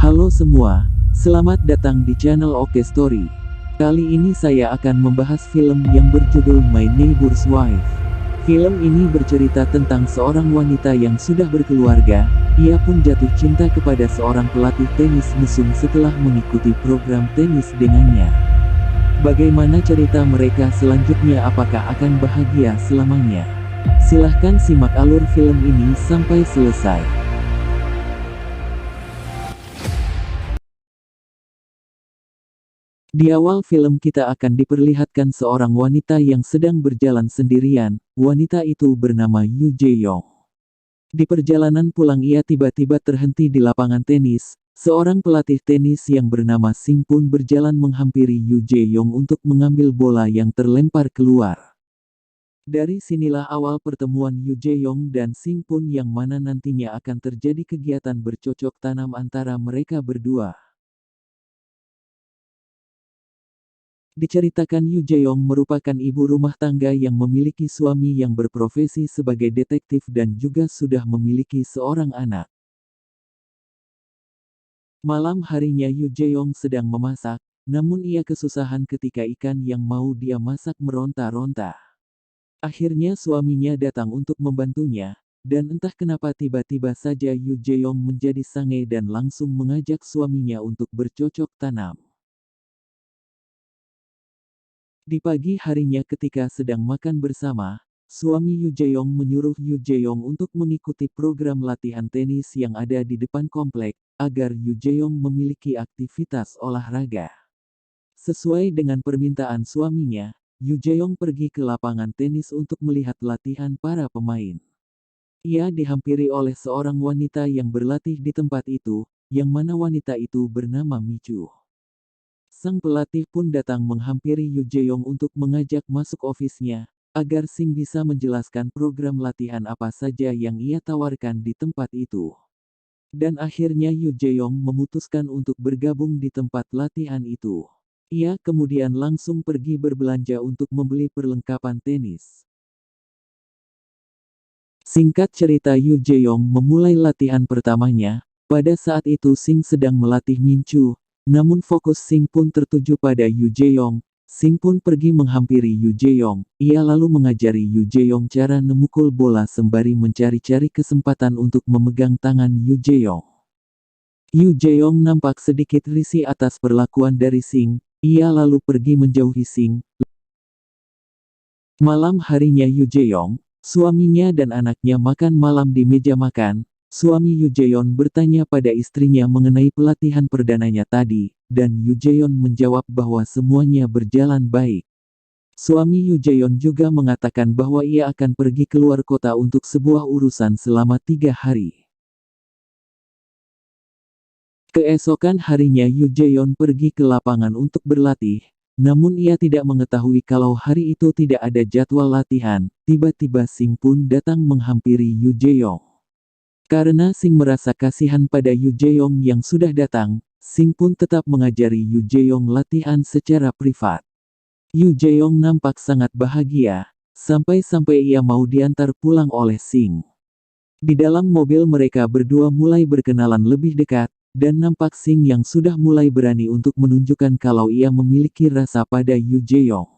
Halo semua, selamat datang di channel Oke Story. Kali ini saya akan membahas film yang berjudul My Neighbor's Wife. Film ini bercerita tentang seorang wanita yang sudah berkeluarga. Ia pun jatuh cinta kepada seorang pelatih tenis mesum setelah mengikuti program tenis dengannya. Bagaimana cerita mereka selanjutnya, apakah akan bahagia selamanya? Silahkan simak alur film ini sampai selesai. Di awal film kita akan diperlihatkan seorang wanita yang sedang berjalan sendirian. Wanita itu bernama Yoo Jae-young. Di perjalanan pulang ia tiba-tiba terhenti di lapangan tenis. Seorang pelatih tenis yang bernama Sing pun berjalan menghampiri Yoo Jae-young untuk mengambil bola yang terlempar keluar. Dari sinilah awal pertemuan Yoo Jae-young dan Sing pun, yang mana nantinya akan terjadi kegiatan bercocok tanam antara mereka berdua. Diceritakan Yoo Jae-young merupakan ibu rumah tangga yang memiliki suami yang berprofesi sebagai detektif dan juga sudah memiliki seorang anak. Malam harinya Yoo Jae-young sedang memasak, namun ia kesusahan ketika ikan yang mau dia masak meronta-ronta. Akhirnya suaminya datang untuk membantunya, dan entah kenapa tiba-tiba saja Yoo Jae-young menjadi sange dan langsung mengajak suaminya untuk bercocok tanam. Di pagi harinya ketika sedang makan bersama, suami Yoo Jae-young menyuruh Yoo Jae-young untuk mengikuti program latihan tenis yang ada di depan komplek, agar Yoo Jae-young memiliki aktivitas olahraga. Sesuai dengan permintaan suaminya, Yoo Jae-young pergi ke lapangan tenis untuk melihat latihan para pemain. Ia dihampiri oleh seorang wanita yang berlatih di tempat itu, yang mana wanita itu bernama Michu. Sang pelatih pun datang menghampiri Yoo Jae-young untuk mengajak masuk ofisnya, agar Sing bisa menjelaskan program latihan apa saja yang ia tawarkan di tempat itu. Dan akhirnya Yoo Jae-young memutuskan untuk bergabung di tempat latihan itu. Ia kemudian langsung pergi berbelanja untuk membeli perlengkapan tenis. Singkat cerita, Yoo Jae-young memulai latihan pertamanya. Pada saat itu Sing sedang melatih Minchu. Namun fokus Sing pun tertuju pada Yoo Jae-young. Sing pun pergi menghampiri Yoo Jae-young. Ia lalu mengajari Yoo Jae-young cara memukul bola sembari mencari-cari kesempatan untuk memegang tangan Yoo Jae-young. Yoo Jae-young nampak sedikit risih atas perlakuan dari Sing. Ia lalu pergi menjauhi Sing. Malam harinya Yoo Jae-young, suaminya dan anaknya makan malam di meja makan. Suami Yoo Jae-young bertanya pada istrinya mengenai pelatihan perdananya tadi, dan Yoo Jae-young menjawab bahwa semuanya berjalan baik. Suami Yoo Jae-young juga mengatakan bahwa ia akan pergi keluar kota untuk sebuah urusan selama 3 hari. Keesokan harinya Yoo Jae-young pergi ke lapangan untuk berlatih, namun ia tidak mengetahui kalau hari itu tidak ada jadwal latihan. Tiba-tiba Sing pun datang menghampiri Yoo Jae-young. Karena Sing merasa kasihan pada Yoo Jae-young yang sudah datang, Sing pun tetap mengajari Yoo Jae-young latihan secara privat. Yoo Jae-young nampak sangat bahagia, sampai-sampai ia mau diantar pulang oleh Sing. Di dalam mobil mereka berdua mulai berkenalan lebih dekat, dan nampak Sing yang sudah mulai berani untuk menunjukkan kalau ia memiliki rasa pada Yoo Jae-young.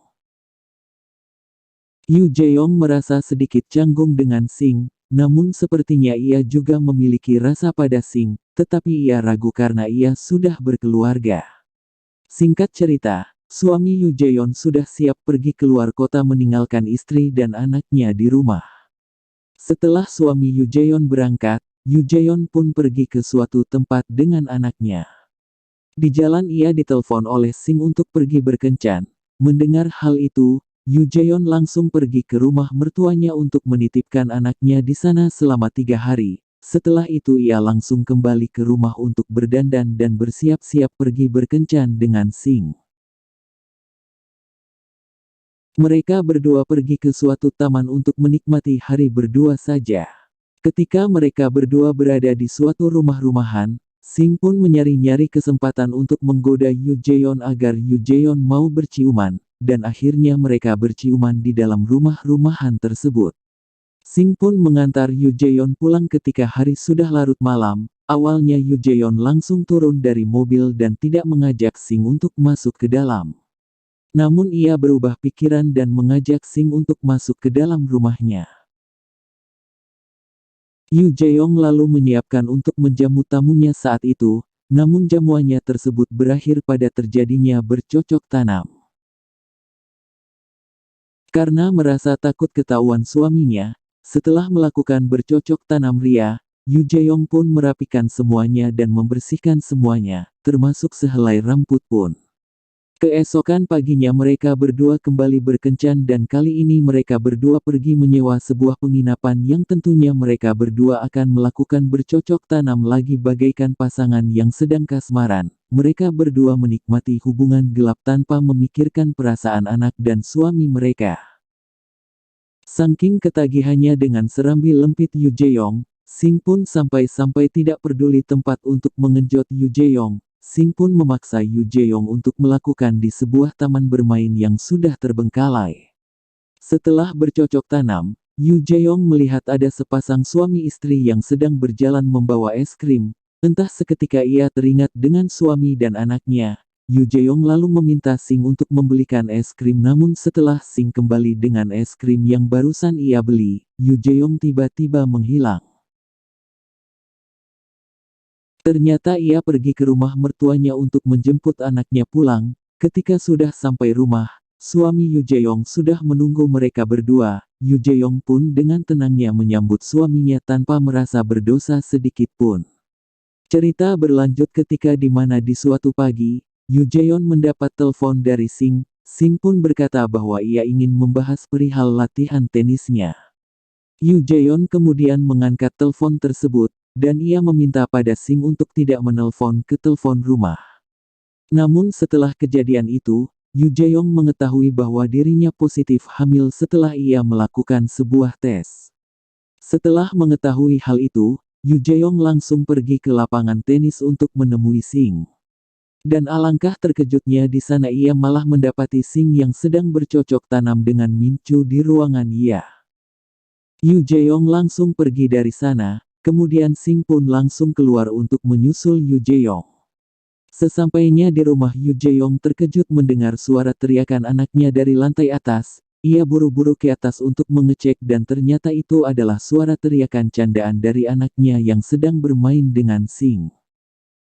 Yoo Jae-young merasa sedikit canggung dengan Sing. Namun sepertinya ia juga memiliki rasa pada Sing, tetapi ia ragu karena ia sudah berkeluarga. Singkat cerita, suami Yoo Jae-young sudah siap pergi keluar kota meninggalkan istri dan anaknya di rumah. Setelah suami Yoo Jae-young berangkat, Yoo Jae-young pun pergi ke suatu tempat dengan anaknya. Di jalan ia ditelepon oleh Sing untuk pergi berkencan. Mendengar hal itu, Yoo Jae-young langsung pergi ke rumah mertuanya untuk menitipkan anaknya di sana selama 3 hari. Setelah itu ia langsung kembali ke rumah untuk berdandan dan bersiap-siap pergi berkencan dengan Sing. Mereka berdua pergi ke suatu taman untuk menikmati hari berdua saja. Ketika mereka berdua berada di suatu rumah-rumahan, Sing pun menyari-nyari kesempatan untuk menggoda Yoo Jae-young agar Yoo Jae-young mau berciuman. Dan akhirnya mereka berciuman di dalam rumah-rumahan tersebut. Sing pun mengantar Yoo Jae-young pulang ketika hari sudah larut malam. Awalnya Yu Jaeon langsung turun dari mobil dan tidak mengajak Sing untuk masuk ke dalam. Namun ia berubah pikiran dan mengajak Sing untuk masuk ke dalam rumahnya. Yu Jaeong lalu menyiapkan untuk menjamu tamunya saat itu, namun jamuannya tersebut berakhir pada terjadinya bercocok tanam. Karena merasa takut ketahuan suaminya, setelah melakukan bercocok tanam ria, Yu Jaeong pun merapikan semuanya dan membersihkan semuanya, termasuk sehelai rambut pun. Keesokan paginya mereka berdua kembali berkencan dan kali ini mereka berdua pergi menyewa sebuah penginapan yang tentunya mereka berdua akan melakukan bercocok tanam lagi bagaikan pasangan yang sedang kasmaran. Mereka berdua menikmati hubungan gelap tanpa memikirkan perasaan anak dan suami mereka. Saking ketagihannya dengan serambi lempit Yu Jaeong, Sing pun sampai-sampai tidak peduli tempat untuk mengenjot Yu Jaeong. Sing pun memaksa Yu Jaeong untuk melakukan di sebuah taman bermain yang sudah terbengkalai. Setelah bercocok tanam, Yu Jaeong melihat ada sepasang suami istri yang sedang berjalan membawa es krim. Entah seketika ia teringat dengan suami dan anaknya. Yu Jaeong lalu meminta Sing untuk membelikan es krim, namun setelah Sing kembali dengan es krim yang barusan ia beli, Yu Jaeong tiba-tiba menghilang. Ternyata ia pergi ke rumah mertuanya untuk menjemput anaknya pulang. Ketika sudah sampai rumah, suami Yu Jaeong sudah menunggu mereka berdua. Yu Jaeong pun dengan tenangnya menyambut suaminya tanpa merasa berdosa sedikit pun. Cerita berlanjut ketika di mana di suatu pagi, Yu Jaeong mendapat telepon dari Sing. Sing pun berkata bahwa ia ingin membahas perihal latihan tenisnya. Yu Jaeong kemudian mengangkat telepon tersebut, dan ia meminta pada Sing untuk tidak menelpon ke telepon rumah. Namun setelah kejadian itu, Yu Jaeong mengetahui bahwa dirinya positif hamil setelah ia melakukan sebuah tes. Setelah mengetahui hal itu, Yu Jaeong langsung pergi ke lapangan tenis untuk menemui Sing. Dan alangkah terkejutnya di sana ia malah mendapati Sing yang sedang bercocok tanam dengan Min Chu di ruangan ia. Yu Jaeong langsung pergi dari sana. Kemudian Sing pun langsung keluar untuk menyusul Yu Jaeong. Sesampainya di rumah, Yu Jaeong terkejut mendengar suara teriakan anaknya dari lantai atas. Ia buru-buru ke atas untuk mengecek dan ternyata itu adalah suara teriakan candaan dari anaknya yang sedang bermain dengan Sing.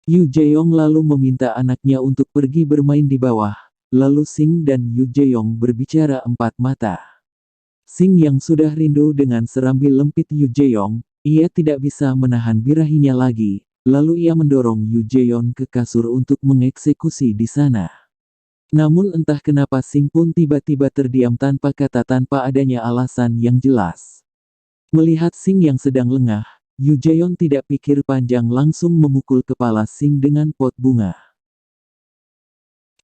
Yu Jaeong lalu meminta anaknya untuk pergi bermain di bawah. Lalu Sing dan Yu Jaeong berbicara empat mata. Sing yang sudah rindu dengan serambi lempit Yu Jaeong, ia tidak bisa menahan birahinya lagi, lalu ia mendorong Yu Jaeong ke kasur untuk mengeksekusi di sana. Namun entah kenapa Sing pun tiba-tiba terdiam tanpa kata, tanpa adanya alasan yang jelas. Melihat Sing yang sedang lengah, Yu Jaeong tidak pikir panjang langsung memukul kepala Sing dengan pot bunga.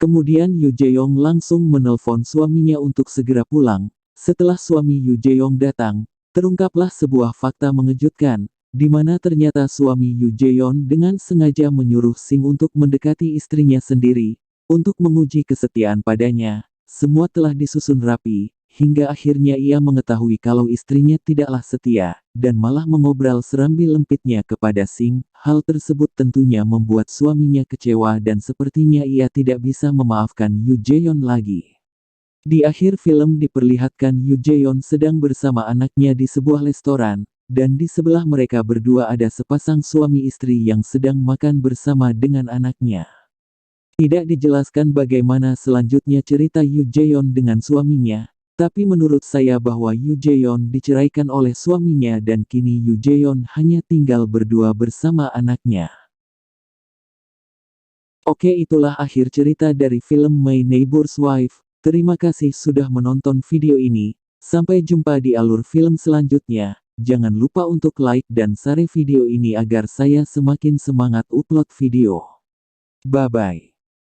Kemudian Yu Jaeong langsung menelpon suaminya untuk segera pulang. Setelah suami Yu Jaeong datang, terungkaplah sebuah fakta mengejutkan, di mana ternyata suami Yu Jaeong dengan sengaja menyuruh Sing untuk mendekati istrinya sendiri, untuk menguji kesetiaan padanya. Semua telah disusun rapi, hingga akhirnya ia mengetahui kalau istrinya tidaklah setia, dan malah mengobral serambi lempitnya kepada Sing. Hal tersebut tentunya membuat suaminya kecewa dan sepertinya ia tidak bisa memaafkan Yu Jaeong lagi. Di akhir film diperlihatkan Yu Jaeong sedang bersama anaknya di sebuah restoran, dan di sebelah mereka berdua ada sepasang suami istri yang sedang makan bersama dengan anaknya. Tidak dijelaskan bagaimana selanjutnya cerita Yu Jaeong dengan suaminya, tapi menurut saya bahwa Yu Jaeong diceraikan oleh suaminya dan kini Yu Jaeong hanya tinggal berdua bersama anaknya. Oke, itulah akhir cerita dari film My Neighbor's Wife. Terima kasih sudah menonton video ini. Sampai jumpa di alur film selanjutnya. Jangan lupa untuk like dan share video ini agar saya semakin semangat upload video. Bye-bye.